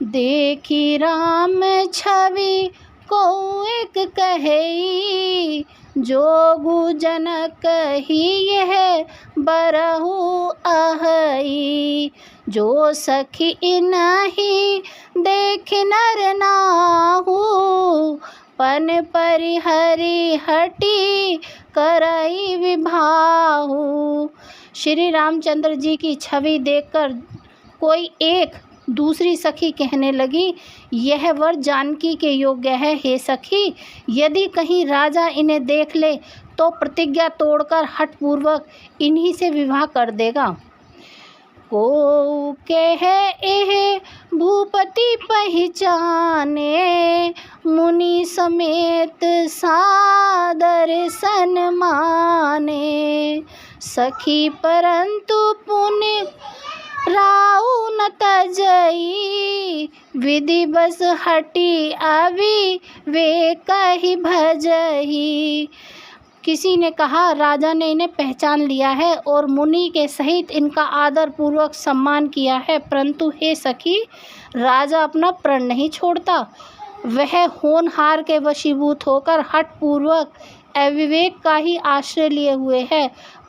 देखी राम छवि को एक कही, जोगु जनक ही यह बरहु अहई। जो सखी इनहि देख नर नाहु, पन परिहरि हटि करई विभाहु। श्री रामचंद्र जी की छवि देखकर कोई एक दूसरी सखी कहने लगी, यह वर जानकी के योग्य है। हे सखी, यदि कहीं राजा इन्हें देख ले तो प्रतिज्ञा तोड़कर हठपूर्वक इन्हीं से विवाह कर देगा। को कह एह भूपति पहचाने, मुनि समेत सादर सन्माने। सखी परंतु पुण्य राउ न तजई, विधि बस हटी अभी वे कही भजही। किसी ने कहा, राजा ने इन्हें पहचान लिया है और मुनि के सहित इनका आदर पूर्वक सम्मान किया है, परंतु हे सखी, राजा अपना प्रण नहीं छोड़ता। वह होनहार के वशीभूत होकर हठ पूर्वक अविवेक का ही आश्रय लिए हुए है,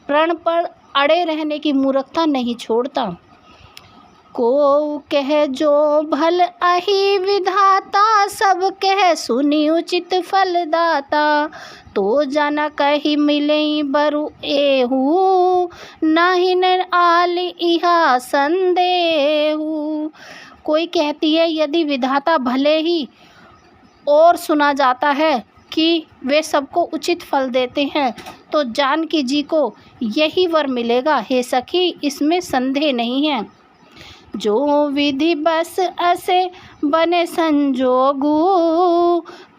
प्रण पर अड़े रहने की मूर्खता नहीं छोड़ता। को कह जो भल अहि विधाता, सब कह सुनी उचित फलदाता। तो जाना कही मिले बरु एहू, नहीं न आल इहा संदेहू। कोई कहती है, यदि विधाता भले ही और सुना जाता है कि वे सबको उचित फल देते हैं, तो जानकी जी को यही वर मिलेगा। हे सखी, इसमें संदेह नहीं है। जो विधि बस असे बने संजोगु,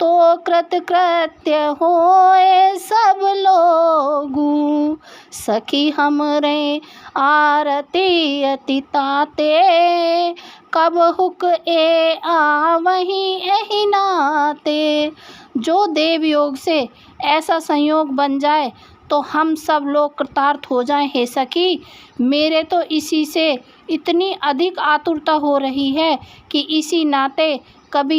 तो कृत्य होए सब लोगु। सखी हमरे आरती अति ताते, कब हुक ए आवही एहि नाते। जो देव योग से ऐसा संयोग बन जाए तो हम सब लोग कृतार्थ हो जाएं। हे सखी, मेरे तो इसी से इतनी अधिक आतुरता हो रही है कि इसी नाते कभी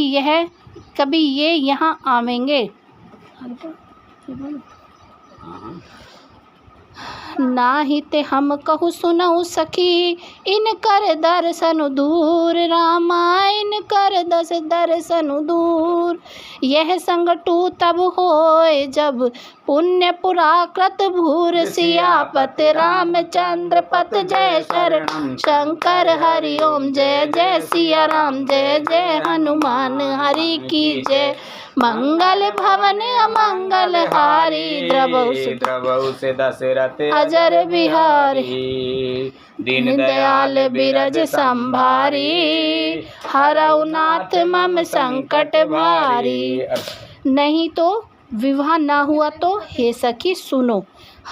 ये यहाँ आवेंगे। नाहिते हम कहु सुनऊ सखी, इन कर दर्शन दूर। रामायण कर दर्शन दूर। यह संगटू तब होए, जब पुण्य पुराकृत भूर सियापत रामचंद्र पत जय शरणम शंकर हरि ओम जय जय सिया राम जय जय हनुमान हरि की जय मंगल भवन अमंगल हारी द्रवहु से दशरथ अजर बिहारी दीन दयाल बिरज संभारी हरऊ नाथ मम संकट भारी। नहीं तो विवाह ना हुआ तो हे सखी सुनो,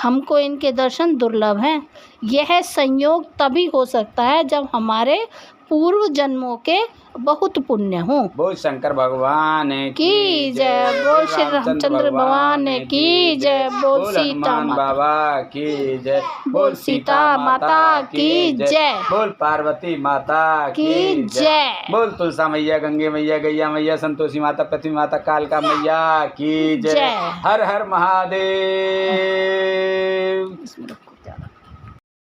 हमको इनके दर्शन दुर्लभ हैं। यह संयोग तभी हो सकता है जब हमारे पूर्व जन्मों के बहुत पुण्य हों। बोल शंकर भगवान की जय, बोल श्री रामचंद्र भगवान की जय, बोल सीता हनुमान बाबा की जय, बोल सीता माता की जय, बोल पार्वती माता की जय, बोल तुलसा मैया, गंगे मैया, गैया मैया, संतोषी माता, पृथ्वी माता, कालका मैया की जय। हर हर महादेव।